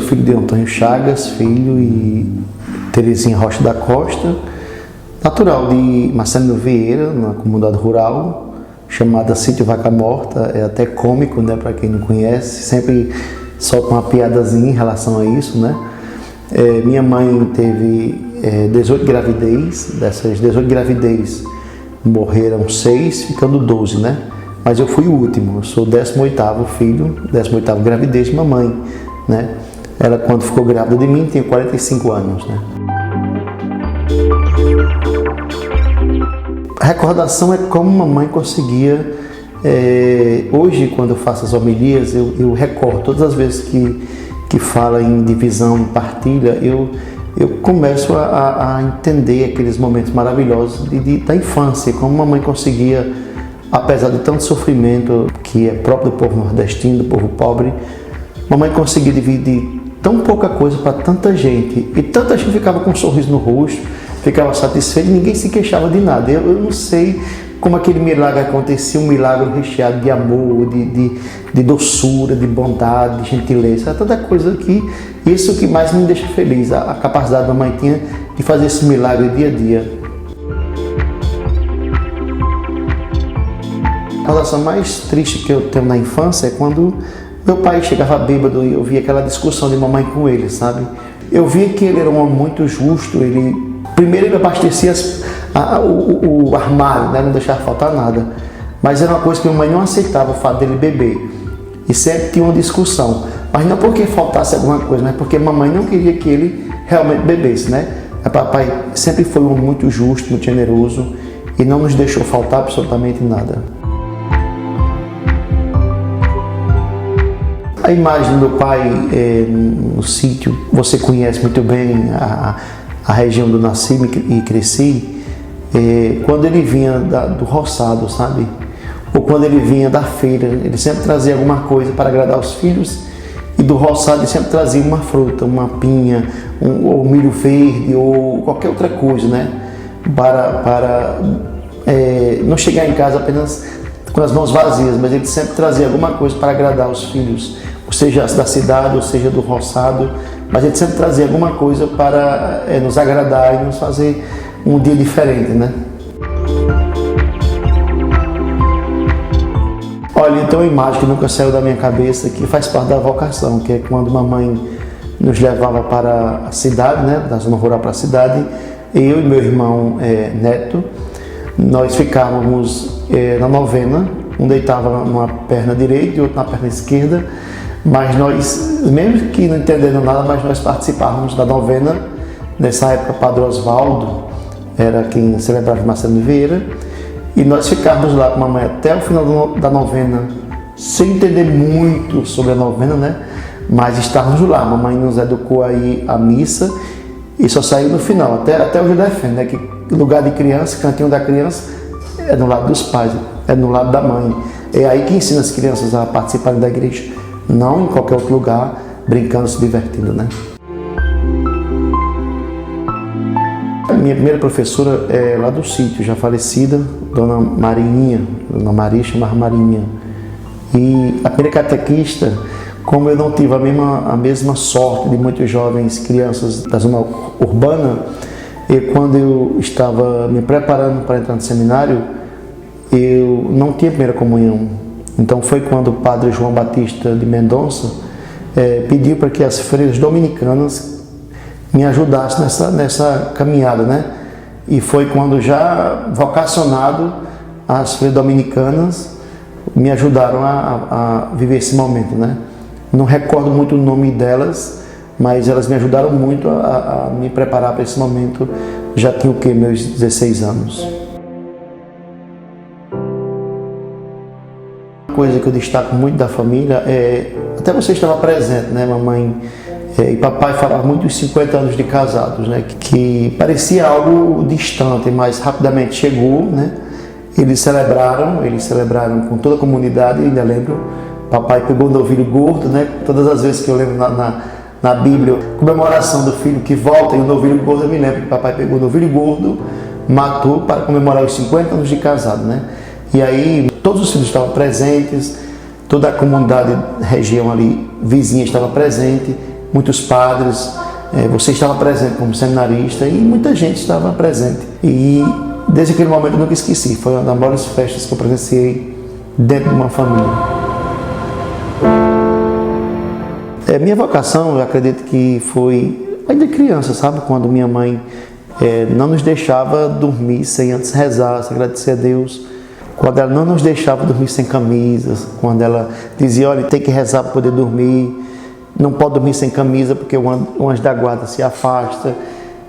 filho de Antônio Chagas, filho, e Terezinha Rocha da Costa, natural de Marcelino Vieira, na comunidade rural, chamada Sítio Vaca Morta. É até cômico, né, para quem não conhece, sempre solta uma piadazinha em relação a isso, né? Minha mãe teve 18 gravidez, dessas 18 gravidez morreram 6, ficando 12, né? Mas eu fui o último, eu sou o 18º filho, 18ª gravidez de mamãe, né? Ela, quando ficou grávida de mim, tinha 45 anos, né? A recordação é como mamãe conseguia. Hoje, quando eu faço as homilias, eu recordo todas as vezes que fala em divisão, em partilha, eu começo a entender aqueles momentos maravilhosos da infância, como mamãe conseguia, apesar de tanto sofrimento que é próprio do povo nordestino, do povo pobre, mamãe conseguia dividir tão pouca coisa para tanta gente, e tanta gente ficava com um sorriso no rosto, ficava satisfeito, ninguém se queixava de nada. Eu não sei como aquele milagre acontecia, um milagre recheado de amor, de doçura, de bondade, de gentileza, tanta coisa que isso que mais me deixa feliz, a capacidade da mãe tinha de fazer esse milagre dia a dia. A relação mais triste que eu tenho na infância é quando meu pai chegava bêbado e eu via aquela discussão de mamãe com ele, sabe? Eu via que ele era um homem muito justo, primeiro ele abastecia o armário, né? Não deixava faltar nada. Mas era uma coisa que minha mãe não aceitava, o fato dele beber. E sempre tinha uma discussão. Mas não porque faltasse alguma coisa, mas porque a mamãe não queria que ele realmente bebesse, né? O papai sempre foi um homem muito justo, muito generoso e não nos deixou faltar absolutamente nada. A imagem do pai no sítio, você conhece muito bem a região do nasci e cresci, quando ele vinha do roçado, sabe? Ou quando ele vinha da feira, ele sempre trazia alguma coisa para agradar os filhos, e do roçado ele sempre trazia uma fruta, uma pinha, ou milho verde, ou qualquer outra coisa, né? Para não chegar em casa apenas com as mãos vazias, mas ele sempre trazia alguma coisa para agradar os filhos, ou seja da cidade, ou seja do roçado, mas ele sempre trazia alguma coisa para nos agradar e nos fazer um dia diferente, né? Olha, então uma imagem que nunca saiu da minha cabeça, que faz parte da vocação, que é quando mamãe nos levava para a cidade, né, da zona rural para a cidade, eu e meu irmão Neto, nós ficávamos na novena, um deitava numa perna direita e outro na perna esquerda, mas nós, mesmo que não entendendo nada, mas nós participávamos da novena. Nessa época, Padre Osvaldo era quem celebrava Marcelino Vieira, e nós ficávamos lá com a mamãe até o final da novena, sem entender muito sobre a novena, né? Mas estávamos lá, a mamãe nos educou aí a missa, e só saiu no final, até hoje defende, né? Que lugar de criança, cantinho da criança, é no lado dos pais, é no lado da mãe. É aí que ensina as crianças a participarem da igreja, não em qualquer outro lugar, brincando, se divertindo, né? A minha primeira professora é lá do sítio, já falecida, Dona Marinha, Dona Maria chamava Marinha. E a primeira catequista, como eu não tive a mesma sorte de muitos jovens, crianças da zona urbana, e quando eu estava me preparando para entrar no seminário, eu não tinha primeira comunhão. Então foi quando o Padre João Batista de Mendonça pediu para que as freiras dominicanas me ajudassem nessa caminhada, né? E foi quando, já vocacionado, as freiras dominicanas me ajudaram a viver esse momento, né? Não recordo muito o nome delas, mas elas me ajudaram muito a me preparar para esse momento. Já tinha o quê? Meus 16 anos. Coisa que eu destaco muito da família até você estava presente, né, mamãe e papai falavam muito dos 50 anos de casados, né, que parecia algo distante, mas rapidamente chegou, né? Eles celebraram com toda a comunidade. Ainda lembro, papai pegou o novilho gordo, né? Todas as vezes que eu lembro na Bíblia, comemoração do filho que volta e o novilho gordo, eu me lembro que papai pegou o novilho gordo, matou para comemorar os 50 anos de casado, né? E aí todos os filhos estavam presentes, toda a comunidade, região ali vizinha estava presente, muitos padres, você estava presente como seminarista e muita gente estava presente. E desde aquele momento eu nunca esqueci, foi uma das maiores festas que eu presenciei dentro de uma família. Minha vocação, eu acredito que foi ainda criança, sabe? Quando minha mãe não nos deixava dormir sem antes rezar, sem agradecer a Deus. Quando ela não nos deixava dormir sem camisas, quando ela dizia, olha, tem que rezar para poder dormir, não pode dormir sem camisa porque o anjo da guarda se afasta.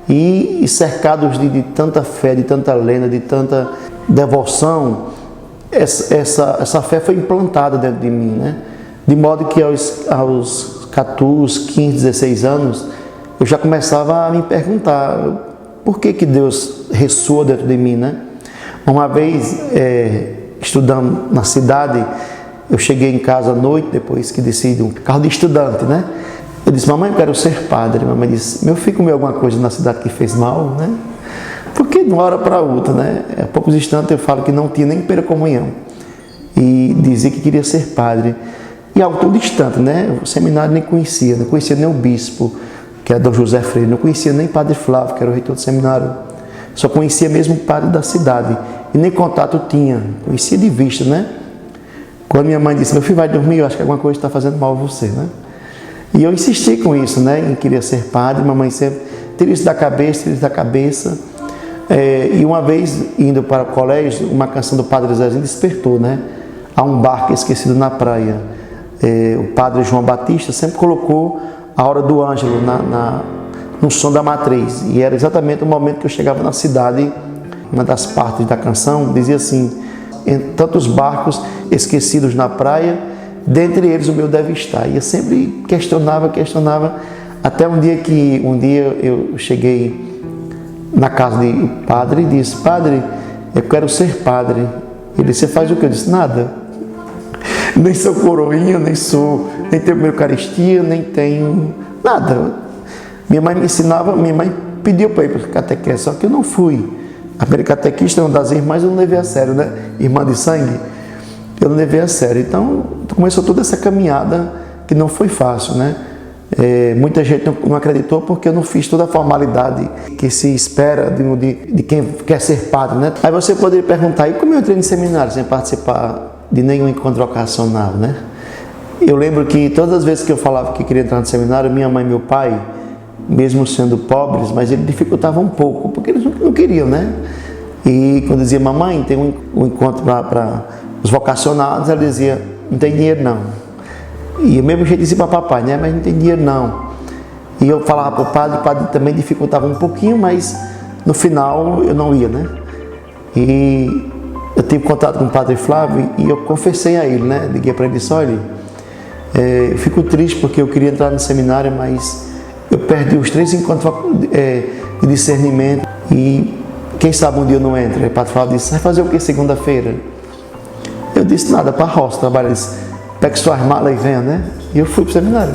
E cercados de tanta fé, de tanta lenda, de tanta devoção, essa fé foi implantada dentro de mim, né? De modo que aos 14, 15, 16 anos, eu já começava a me perguntar por que Deus ressoa dentro de mim, né? Uma vez, estudando na cidade, eu cheguei em casa à noite, depois que desci de um carro de estudante, né? Eu disse, mamãe, eu quero ser padre. Mamãe disse, meu filho comeu alguma coisa na cidade que fez mal, né? Porque de uma hora para outra, né? A poucos instantes eu falo que não tinha nem primeira comunhão. E dizia que queria ser padre. E algo tão distante, né? O seminário nem conhecia, não conhecia nem o bispo, que era Dom José Freire, não conhecia nem Padre Flávio, que era o reitor do seminário. Só conhecia mesmo o padre da cidade. E nem contato tinha, conhecia de vista, né? Quando minha mãe disse, meu filho vai dormir, eu acho que alguma coisa está fazendo mal a você, né? E eu insisti com isso, né? Em querer ser padre, mamãe sempre tira isso da cabeça. E uma vez, indo para o colégio, uma canção do Padre Zezinho despertou, né? Há um barco esquecido na praia. O padre João Batista sempre colocou a hora do Ângelo no som da matriz. E era exatamente o momento que eu chegava na cidade. Uma das partes da canção dizia assim, em tantos barcos esquecidos na praia, dentre eles o meu deve estar. E eu sempre questionava, até um dia eu cheguei na casa do padre e disse, padre, eu quero ser padre. Ele disse, você faz o que? Eu disse, nada. Nem sou coroinha, nem tenho Eucaristia, nem tenho nada. Minha mãe me ensinava, minha mãe pediu para ir para a catequese, só que eu não fui. A primeira catequista, uma das irmãs, eu não levei a sério, né? Irmã de sangue, eu não levei a sério. Então, começou toda essa caminhada que não foi fácil, né? Muita gente não acreditou porque eu não fiz toda a formalidade que se espera de quem quer ser padre, né? Aí você poderia perguntar, e como eu entrei no seminário sem participar de nenhum encontro vocacional, né? Eu lembro que todas as vezes que eu falava que queria entrar no seminário, minha mãe e meu pai, mesmo sendo pobres, mas eles dificultavam um pouco, porque eles não queriam, né? E quando dizia, mamãe, tem um encontro para os vocacionados, ela dizia, não tem dinheiro não. E o mesmo jeito dizia para papai, né? Mas não tem dinheiro não. E eu falava para o padre também dificultava um pouquinho, mas no final eu não ia, né? E eu tive contato com o Padre Flávio e eu confessei a ele, né? Liguei para ele e disse, olha, eu fico triste porque eu queria entrar no seminário, mas eu perdi os 3 encontros de discernimento e quem sabe um dia eu não entro. Aí o Padre Flávio disse, vai fazer o que segunda-feira? Eu disse, nada, para a roça, trabalho. Ele disse, pega suas malas e venha, né? E eu fui para o seminário.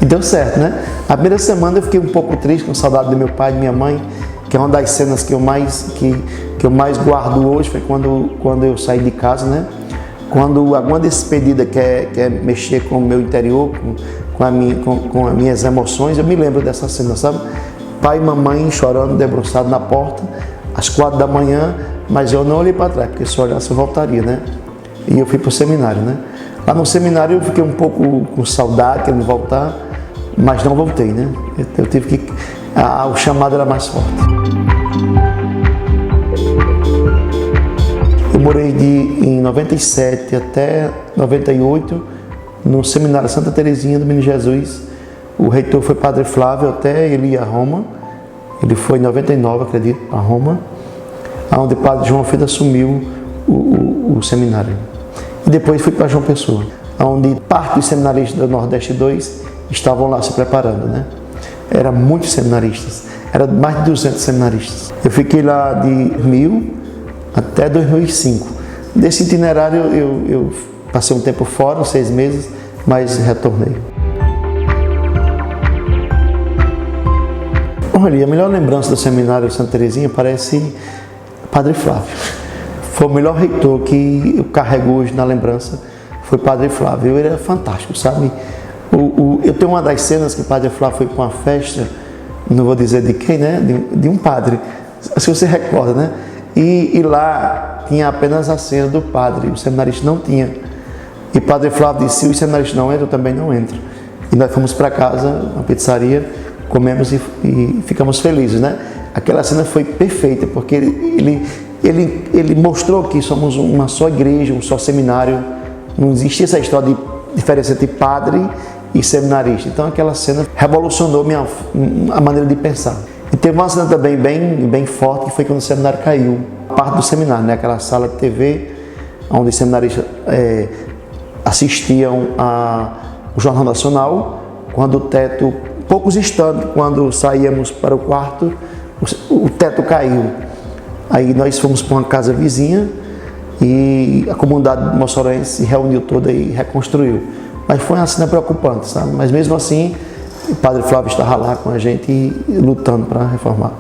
E deu certo, né? A primeira semana eu fiquei um pouco triste, com saudade do meu pai e de minha mãe, que é uma das cenas que eu mais guardo hoje, foi quando eu saí de casa, né? Quando alguma despedida quer mexer com o meu interior, com as minhas emoções, eu me lembro dessa cena, sabe? Pai e mamãe chorando, debruçado na porta, às 4 da manhã, mas eu não olhei para trás, porque se eu olhasse eu voltaria, né? E eu fui para o seminário, né? Lá no seminário eu fiquei um pouco com saudade, querendo voltar, mas não voltei, né? Eu tive que... o chamado era mais forte. Eu morei em 97 até 98 no seminário Santa Teresinha do Menino Jesus. O reitor foi Padre Flávio até ele ir a Roma. Ele foi em 99, acredito, a Roma, onde o Padre João Filho assumiu o seminário. E depois fui para João Pessoa, onde parte dos seminaristas do Nordeste 2 estavam lá se preparando, né? Eram muitos seminaristas, eram mais de 200 seminaristas. Eu fiquei lá de 1000 até 2005. Desse itinerário eu passei um tempo fora, 6 meses, mas retornei. Olha, a melhor lembrança do seminário Santa Teresinha parece Padre Flávio. Foi o melhor reitor que eu carrego hoje na lembrança, foi Padre Flávio. Ele era fantástico, sabe? Eu tenho uma das cenas que o Padre Flávio foi para uma festa, não vou dizer de quem, né? De um padre, se você recorda, né? E lá tinha apenas a cena do padre, o seminarista não tinha. E o Padre Flávio disse: se os seminaristas não entram, eu também não entro. E nós fomos para casa, na pizzaria, comemos e ficamos felizes, né? Aquela cena foi perfeita, porque ele mostrou que somos uma só igreja, um só seminário. Não existia essa história de diferença entre padre e seminarista. Então aquela cena revolucionou a maneira de pensar. E teve uma cena também bem forte, que foi quando o seminário caiu. Parte do seminário, né? Aquela sala de TV, onde os seminaristas assistiam ao Jornal Nacional, quando o teto, poucos instantes, quando saíamos para o quarto, o teto caiu. Aí nós fomos para uma casa vizinha e a comunidade moçoroense se reuniu toda e reconstruiu. Mas foi uma cena preocupante, sabe? Mas mesmo assim, o Padre Flávio estava lá com a gente e lutando para reformar.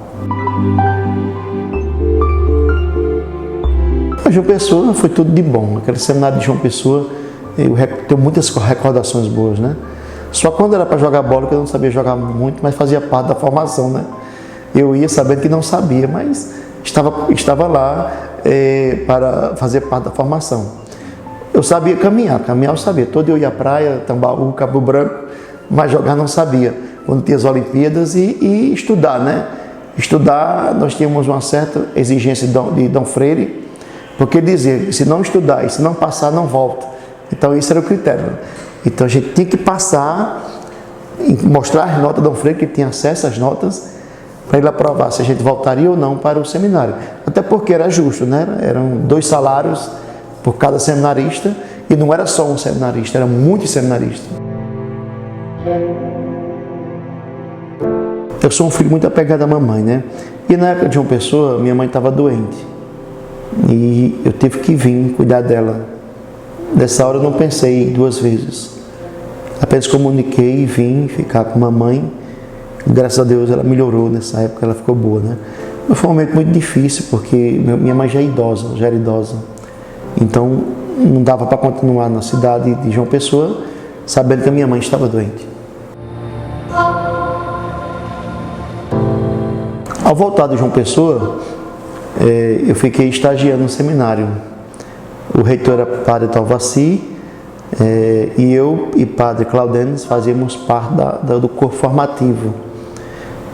A João Pessoa foi tudo de bom. Aquele seminário de João Pessoa, eu tenho muitas recordações boas, né? Só quando era para jogar bola, que eu não sabia jogar muito, mas fazia parte da formação, né? Eu ia sabendo que não sabia, mas estava lá para fazer parte da formação. Eu sabia caminhar eu sabia. Todo eu ia à praia, Tambaú, Cabo Branco, mas jogar não sabia. Quando tinha as Olimpíadas e estudar, né? Estudar, nós tínhamos uma certa exigência de Dom Freire, porque ele dizia: se não estudar e se não passar, não volta. Então esse era o critério. Então a gente tinha que passar, mostrar as notas de Dom Freire, que tinha acesso às notas, para ele aprovar se a gente voltaria ou não para o seminário. Até porque era justo, né? Eram 2 salários por cada seminarista, e não era só um seminarista, eram muitos seminaristas. Eu sou um filho muito apegado à mamãe, né? E na época de João Pessoa, minha mãe estava doente. E eu tive que vir cuidar dela. Nessa hora eu não pensei 2 vezes. Apenas comuniquei e vim ficar com a mamãe. Graças a Deus ela melhorou nessa época, ela ficou boa, né? Mas foi um momento muito difícil, porque minha mãe já era idosa. Então não dava para continuar na cidade de João Pessoa, sabendo que a minha mãe estava doente. Ao voltar de João Pessoa, eu fiquei estagiando no seminário. O reitor era Padre Talvaci, e eu e Padre Claudenes fazíamos parte do corpo formativo.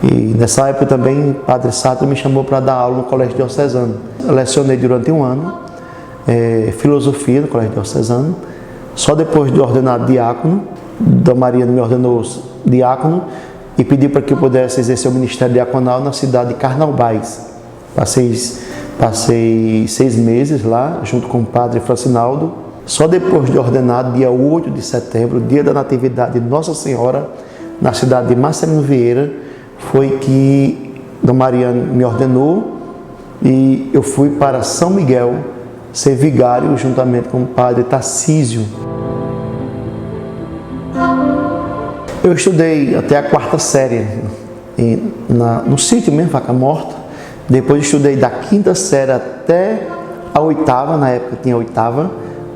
E nessa época também Padre Sato me chamou para dar aula no Colégio Diocesano. Eu lecionei durante 1 ano filosofia no Colégio Diocesano. Só depois de ordenado diácono, Dom Mariano me ordenou diácono e pediu para que eu pudesse exercer o ministério diaconal na cidade de Carnaubais. Passei 6 meses lá, junto com o Padre Francinaldo. Só depois de ordenado, dia 8 de setembro, dia da Natividade de Nossa Senhora, na cidade de Marcelino Vieira, foi que Dom Mariano me ordenou e eu fui para São Miguel ser vigário juntamente com o Padre Tarcísio. Eu estudei até a 4ª série no sítio mesmo, Vaca Morta. Depois estudei da 5ª série até a 8ª, na época tinha 8ª,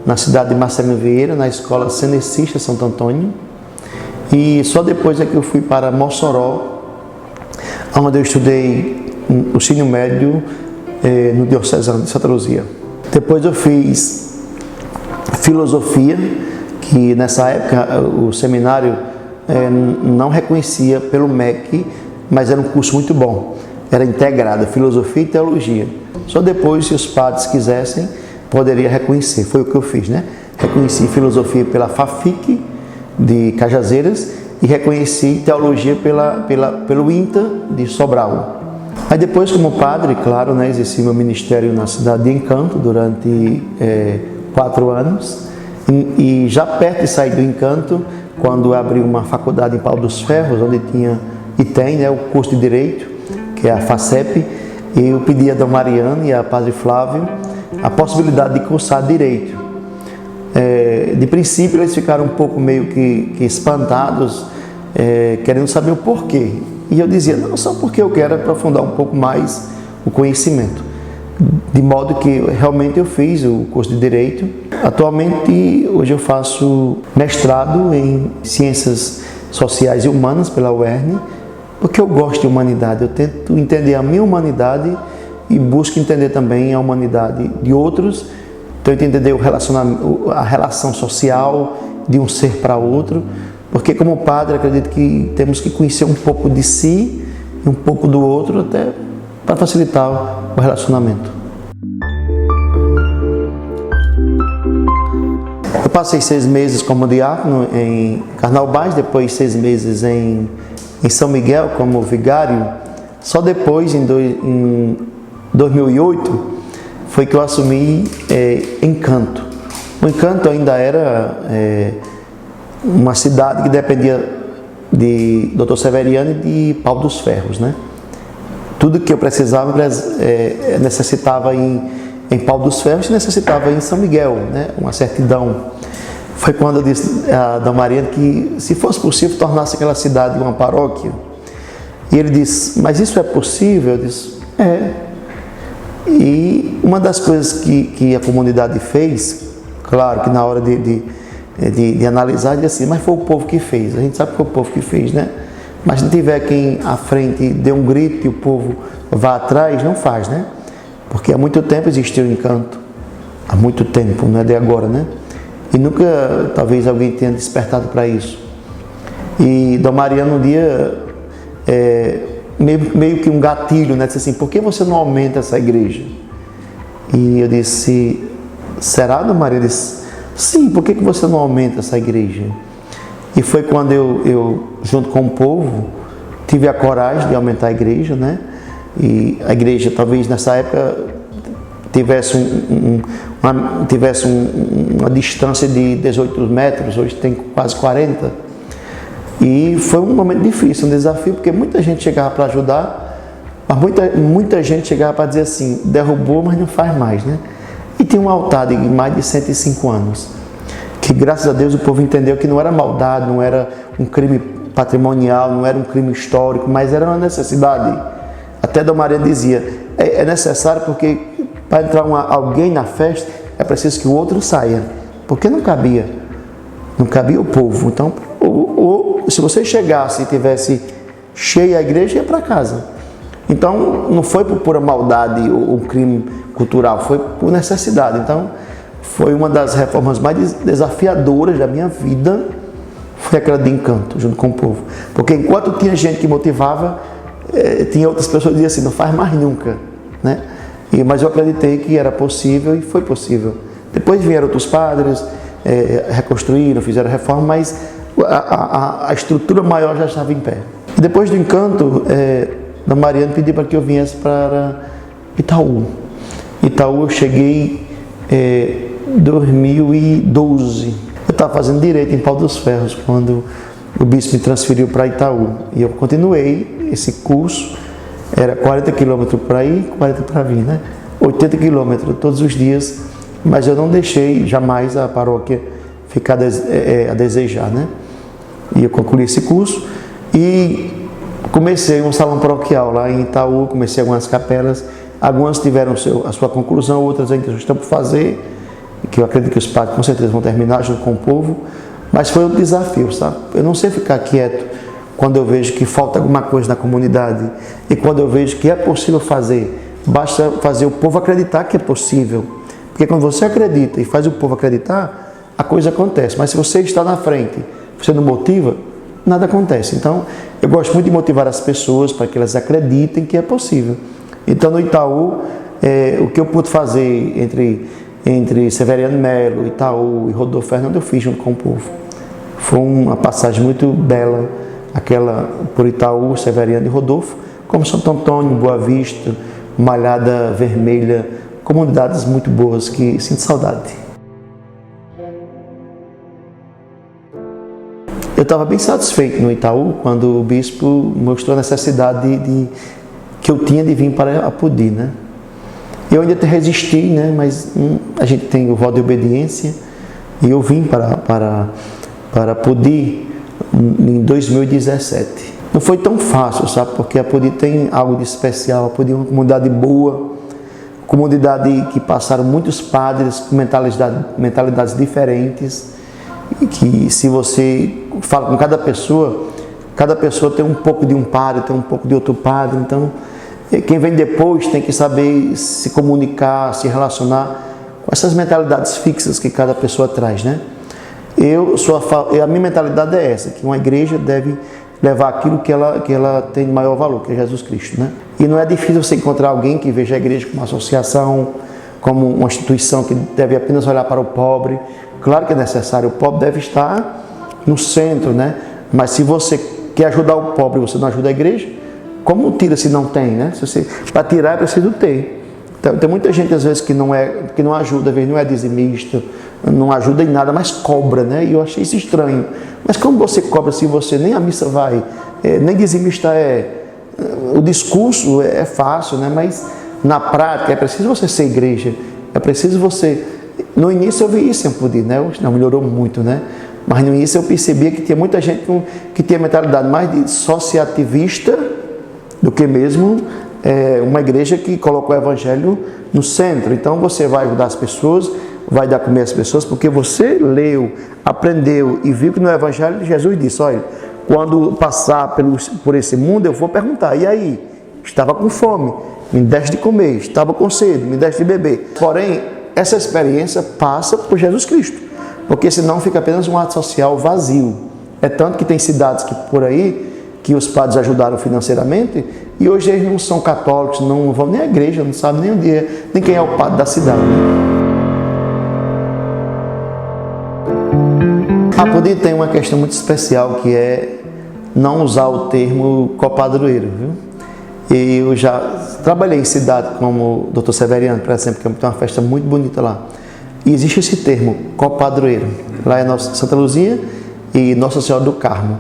na cidade de Marcelino Vieira, na escola Cenecista Santo Antônio. E só depois é que eu fui para Mossoró, onde eu estudei o ensino médio no Diocesano de Santa Luzia. Depois eu fiz filosofia, que nessa época o seminário não reconhecia pelo MEC, mas era um curso muito bom. Era integrado, filosofia e teologia. Só depois, se os padres quisessem, poderia reconhecer. Foi o que eu fiz, né? Reconheci filosofia pela FAFIC de Cajazeiras e reconheci teologia pelo INTA de Sobral. Aí depois, como padre, claro, né, exerci meu ministério na cidade de Encanto durante 4 anos. E já perto de sair do Encanto, quando abri uma faculdade em Pau dos Ferros, onde tem, né, o curso de Direito, que é a FACEP, e eu pedi a Dom Mariano e a Padre Flávio a possibilidade de cursar Direito. De princípio, eles ficaram um pouco meio que espantados, querendo saber o porquê. E eu dizia: não, só porque eu quero aprofundar um pouco mais o conhecimento. de modo que realmente eu fiz o curso de Direito. Atualmente, hoje eu faço mestrado em Ciências Sociais e Humanas pela UERN, porque eu gosto de humanidade, eu tento entender a minha humanidade e busco entender também a humanidade de outros, tento entender a relação social de um ser para outro, porque como padre acredito que temos que conhecer um pouco de si e um pouco do outro até para facilitar o relacionamento. Eu passei 6 meses como diácono em Carnaubais, depois 6 meses em São Miguel como vigário. Só depois, em 2008, foi que eu assumi Encanto. O Encanto ainda era uma cidade que dependia de Dr. Severiano e de Pau dos Ferros, né? Tudo que eu precisava, necessitava em Pau dos Ferros, necessitava em São Miguel, né? Uma certidão. Foi quando eu disse a Dom Mariano que, se fosse possível, tornasse aquela cidade uma paróquia. E ele disse, mas isso é possível? Eu disse, é. E uma das coisas que a comunidade fez, claro que na hora de analisar, disse assim, mas foi o povo que fez. A gente sabe que foi o povo que fez, né? Mas se não tiver quem à frente dê um grito e o povo vá atrás, não faz, né? Porque há muito tempo existiu o Encanto. Há muito tempo, não é de agora, né? E nunca, talvez, alguém tenha despertado para isso. E Dom Mariano um dia, meio que um gatilho, né? Disse assim, por que você não aumenta essa igreja? E eu disse, será, Dom Mariano? Ele disse, sim, por que você não aumenta essa igreja? E foi quando eu, junto com o povo, tive a coragem de aumentar a igreja, né? E a igreja, talvez, nessa época, tivesse uma distância de 18 metros, hoje tem quase 40. E foi um momento difícil, um desafio, porque muita gente chegava para ajudar, mas muita gente chegava para dizer assim, derrubou, mas não faz mais, né? E tinha um altar de mais de 105 anos, que graças a Deus o povo entendeu que não era maldade, não era um crime patrimonial, não era um crime histórico, mas era uma necessidade. Até Dom Mariano dizia, é necessário porque para entrar alguém na festa é preciso que o outro saia, porque não cabia o povo. Então, se você chegasse e tivesse cheia a igreja, ia para casa. Então, não foi por pura maldade ou um crime cultural, foi por necessidade. Então, foi uma das reformas mais desafiadoras da minha vida, foi aquela de Encanto, junto com o povo. Porque enquanto tinha gente que motivava, tinha outras pessoas que diziam assim, não faz mais nunca, né? Mas eu acreditei que era possível e foi possível. Depois vieram outros padres, reconstruíram, fizeram reforma, mas a estrutura maior já estava em pé. E depois do Encanto, Dom Mariano pediu para que eu viesse para Itaú. Itaú eu cheguei em 2012. Eu estava fazendo direito em Pau dos Ferros quando o bispo me transferiu para Itaú. E eu continuei esse curso. Era 40 quilômetros para ir, 40 para vir, né? 80 quilômetros todos os dias, mas eu não deixei jamais a paróquia ficar a desejar, né? E eu concluí esse curso e comecei um salão paroquial lá em Itaú, comecei algumas capelas, algumas tiveram a sua conclusão, outras ainda estão por fazer, que eu acredito que os padres com certeza vão terminar junto com o povo, mas foi um desafio, sabe? Eu não sei ficar quieto quando eu vejo que falta alguma coisa na comunidade e quando eu vejo que é possível fazer, basta fazer o povo acreditar que é possível. Porque quando você acredita e faz o povo acreditar, a coisa acontece. Mas se você está na frente, você não motiva, nada acontece. Então, eu gosto muito de motivar as pessoas para que elas acreditem que é possível. Então, no Itaú, o que eu pude fazer entre Severiano Melo, Itaú e Rodolfo Fernando, eu fiz junto com o povo. Foi uma passagem muito bela, aquela por Itaú, Severiano e Rodolfo, como Santo Antônio, Boa Vista, Malhada Vermelha, comunidades muito boas que sinto saudade. Eu estava bem satisfeito no Itaú quando o bispo mostrou a necessidade que eu tinha de vir para Apodi, né? Eu ainda resisti, né? Mas a gente tem o voto de obediência e eu vim para Apodi em 2017. Não foi tão fácil, sabe? Porque Apodi tem algo de especial, Apodi é uma comunidade boa, comunidade que passaram muitos padres com mentalidades diferentes, e que se você fala com cada pessoa tem um pouco de um padre, tem um pouco de outro padre. Então, quem vem depois tem que saber se comunicar, se relacionar com essas mentalidades fixas que cada pessoa traz, né? A minha mentalidade é essa, que uma igreja deve levar aquilo que ela tem de maior valor, que é Jesus Cristo, né? E não é difícil você encontrar alguém que veja a igreja como uma associação, como uma instituição que deve apenas olhar para o pobre. Claro que é necessário, o pobre deve estar no centro, né? Mas se você quer ajudar o pobre e você não ajuda a igreja, como tira se não tem, né? Para tirar é preciso ter. Então, tem muita gente às vezes que não ajuda, às vezes não é dizimista, não ajuda em nada, mas cobra, né? E eu achei isso estranho. Mas como você cobra se você nem a missa vai, nem dizimista é? O discurso é fácil, né? Mas na prática é preciso você ser igreja, é preciso você... No início eu vi isso em Ampudi, né? Não melhorou muito, né? Mas no início eu percebia que tinha muita gente que tinha mentalidade mais de sociativista do que mesmo uma igreja que coloca o evangelho no centro. Então você vai ajudar as pessoas, vai dar comer às pessoas, porque você leu, aprendeu e viu que no evangelho Jesus disse, olha, quando passar por esse mundo eu vou perguntar, e aí? Estava com fome, me deste de comer, estava com sede, me deste de beber. Porém, essa experiência passa por Jesus Cristo, porque senão fica apenas um ato social vazio. É tanto que tem cidades que por aí, que os padres ajudaram financeiramente, e hoje eles não são católicos, não vão nem à igreja, não sabem nem onde é, nem quem é o padre da cidade. Ampudi tem uma questão muito especial, que é não usar o termo copadroeiro, viu? E eu já trabalhei em cidade como o Dr. Severiano, por exemplo, que tem uma festa muito bonita lá. E existe esse termo, copadroeiro. Lá é Nossa Santa Luzia e Nossa Senhora do Carmo.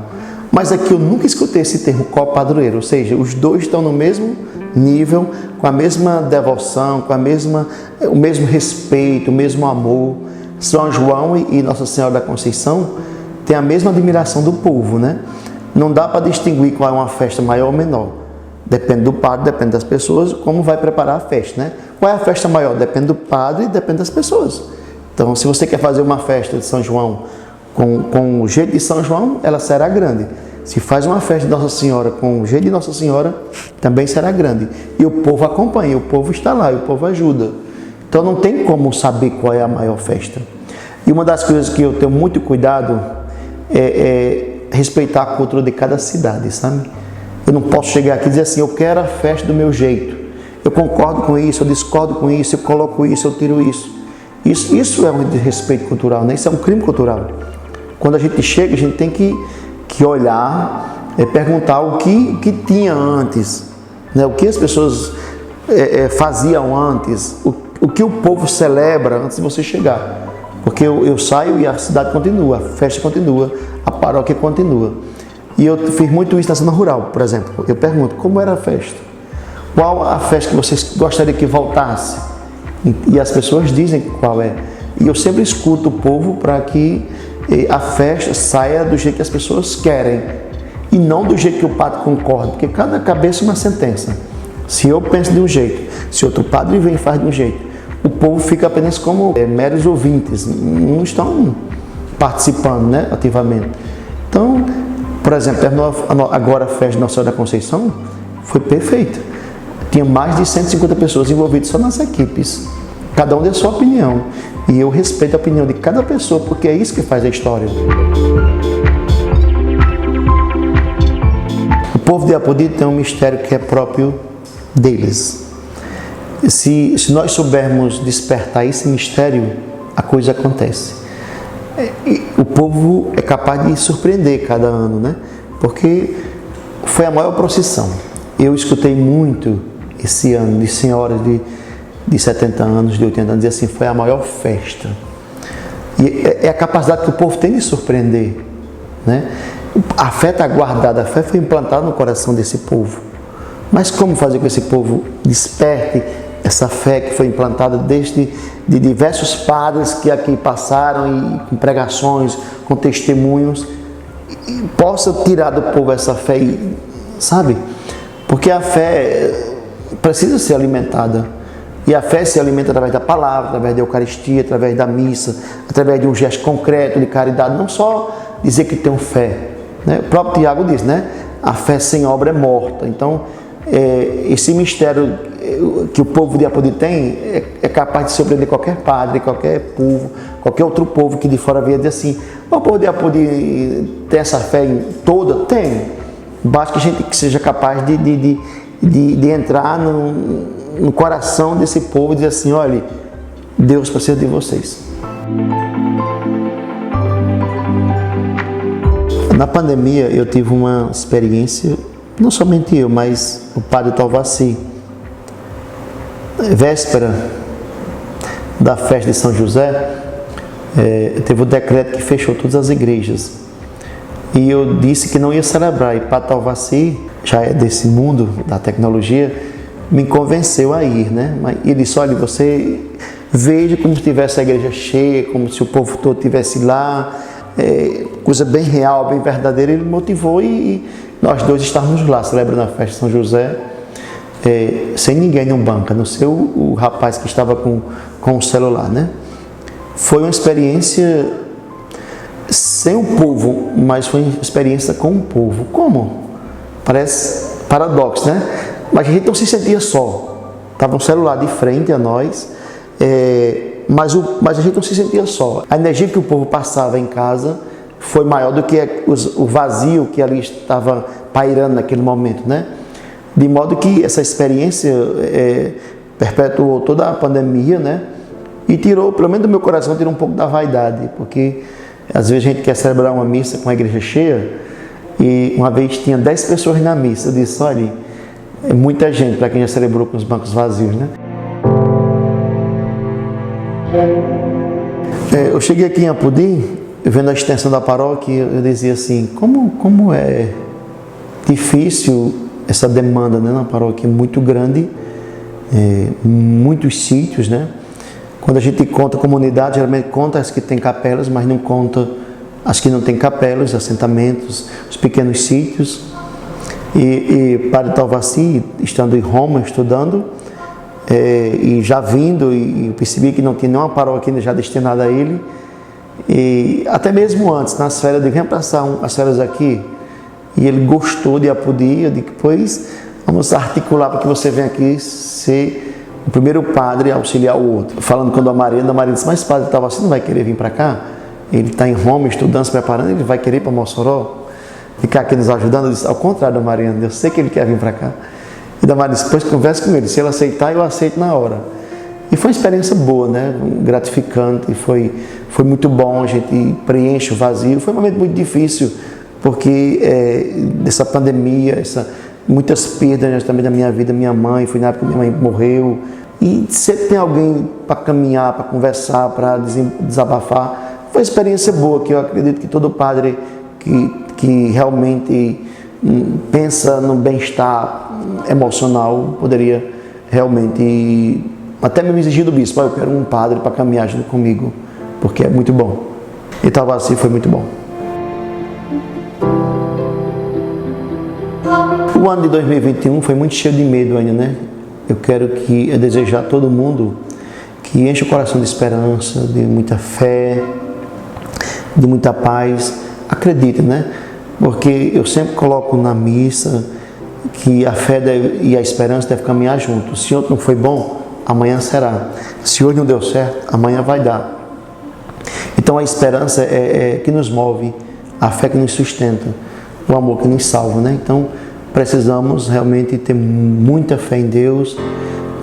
Mas aqui eu nunca escutei esse termo copadroeiro, ou seja, os dois estão no mesmo nível, com a mesma devoção, com o mesmo respeito, o mesmo amor. São João e Nossa Senhora da Conceição têm a mesma admiração do povo, né? Não dá para distinguir qual é uma festa maior ou menor. Depende do padre, depende das pessoas, como vai preparar a festa, né? Qual é a festa maior? Depende do padre e depende das pessoas. Então, se você quer fazer uma festa de São João com o jeito de São João, ela será grande. Se faz uma festa de Nossa Senhora com o jeito de Nossa Senhora, também será grande. E o povo acompanha, o povo está lá, e o povo ajuda. Então, não tem como saber qual é a maior festa. E uma das coisas que eu tenho muito cuidado é respeitar a cultura de cada cidade, sabe? Eu não posso chegar aqui e dizer assim, eu quero a festa do meu jeito. Eu concordo com isso, eu discordo com isso, eu coloco isso, eu tiro isso. Isso é um desrespeito cultural, né? Isso é um crime cultural. Quando a gente chega, a gente tem que olhar, perguntar o que tinha antes, né? O que as pessoas faziam antes, o que o povo celebra antes de você chegar. Porque eu saio e a cidade continua, a festa continua, a paróquia continua. E eu fiz muito isso na zona rural, por exemplo. Eu pergunto, como era a festa? Qual a festa que vocês gostariam que voltasse? E as pessoas dizem qual é. E eu sempre escuto o povo para que a festa saia do jeito que as pessoas querem. E não do jeito que o padre concorda, porque cada cabeça é uma sentença. Se eu penso de um jeito, se outro padre vem e faz de um jeito, o povo fica apenas como meros ouvintes, não estão participando, né, ativamente. Então, por exemplo, agora a festa de Nossa Senhora da Conceição foi perfeita. Tinha mais de 150 pessoas envolvidas só nas equipes. Cada um deu a sua opinião. E eu respeito a opinião de cada pessoa, porque é isso que faz a história. O povo de Ampudi tem um mistério que é próprio deles. Se nós soubermos despertar esse mistério, a coisa acontece. O povo é capaz de surpreender cada ano, né? Porque foi a maior procissão. Eu escutei muito esse ano de senhoras de 70 anos, de 80 anos, dizer assim, foi a maior festa. E é a capacidade que o povo tem de surpreender, né? A fé está guardada, a fé foi implantada no coração desse povo. Mas como fazer com que esse povo desperte essa fé que foi implantada de diversos padres que aqui passaram, e com pregações, com testemunhos, e possa tirar do povo essa fé, sabe? Porque a fé precisa ser alimentada. E a fé se alimenta através da palavra, através da Eucaristia, através da missa, através de um gesto concreto de caridade, não só dizer que tenho fé. Né? O próprio Tiago diz, né? A fé sem obra é morta. Então, esse mistério que o povo de Apodi tem é capaz de surpreender qualquer padre, qualquer povo, qualquer outro povo que de fora venha dizer assim: o povo de Apodi tem essa fé toda? Tem. Basta que a gente seja capaz de entrar no coração desse povo e dizer assim: olha, Deus precisa de vocês. Na pandemia eu tive uma experiência, não somente eu, mas o padre Talvaci, véspera da festa de São José, teve o decreto que fechou todas as igrejas. E eu disse que não ia celebrar. E Padre Talvaci, já é desse mundo da tecnologia, me convenceu a ir, né? Ele disse: olha, você veja como se tivesse a igreja cheia, como se o povo todo estivesse lá, coisa bem real, bem verdadeira. Ele me motivou e nós dois estávamos lá celebrando a festa de São José, sem ninguém no banco, a não ser o rapaz que estava com o celular, né? Foi uma experiência sem o povo, mas foi uma experiência com o povo. Como? Parece paradoxo, né? Mas a gente não se sentia só. Estava um celular de frente a nós, mas a gente não se sentia só. A energia que o povo passava em casa foi maior do que o vazio que ali estava pairando naquele momento, né? De modo que essa experiência perpetuou toda a pandemia, né? E tirou, pelo menos do meu coração, tirou um pouco da vaidade, porque às vezes a gente quer celebrar uma missa com a igreja cheia, e uma vez tinha 10 pessoas na missa. Eu disse: olha, é muita gente para quem já celebrou com os bancos vazios, né? Eu cheguei aqui em Apodi, vendo a extensão da paróquia, eu dizia assim: como é difícil essa demanda, né, na paróquia, muito grande, muitos sítios, né? Quando a gente conta comunidade, geralmente conta as que tem capelas, mas não conta as que não tem capelas, assentamentos, os pequenos sítios. E Padre Talvaci, estando em Roma, estudando, e já vindo, e eu percebi que não tinha nenhuma paróquia já destinada a ele. E até mesmo antes, nas férias, eu digo: vem passar as férias aqui. E ele gostou de Apodi. Eu digo: pois vamos articular para que você venha aqui ser o primeiro padre a auxiliar o outro. Falando com a Maria disse: mas Padre Talvaci não vai querer vir para cá? Ele está em Roma estudando, se preparando, ele vai querer ir para Mossoró? Ficar aqui nos ajudando? Eu disse: ao contrário da Mariana, eu sei que ele quer vir para cá. E da Maria disse: depois converse com ele, se ele aceitar, eu aceito na hora. E foi uma experiência boa, né? Gratificante, foi muito bom. A gente preenche o vazio. Foi um momento muito difícil, porque dessa pandemia, muitas perdas também da minha vida. Minha mãe, foi na época que minha mãe morreu. E sempre tem alguém para caminhar, para conversar, para desabafar. Foi uma experiência boa, que eu acredito que todo padre que realmente pensa no bem-estar emocional poderia realmente até mesmo exigir do bispo: eu quero um padre para caminhar junto comigo, porque é muito bom. E Talvaci foi muito bom. O ano de 2021 foi muito cheio de medo ainda, né? Eu desejar a todo mundo que enche o coração de esperança, de muita fé, de muita paz. Acredite, né? Porque eu sempre coloco na missa que a fé e a esperança devem caminhar juntos. Se ontem não foi bom, amanhã será. Se hoje não deu certo, amanhã vai dar. Então a esperança é que nos move, a fé que nos sustenta, o amor que nos salva, né? Então precisamos realmente ter muita fé em Deus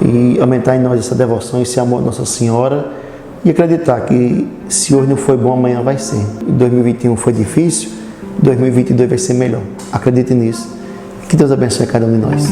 e aumentar em nós essa devoção, esse amor a Nossa Senhora, e acreditar que se hoje não foi bom, amanhã vai ser. 2021 foi difícil, 2022 vai ser melhor. Acredite nisso. Que Deus abençoe cada um de nós.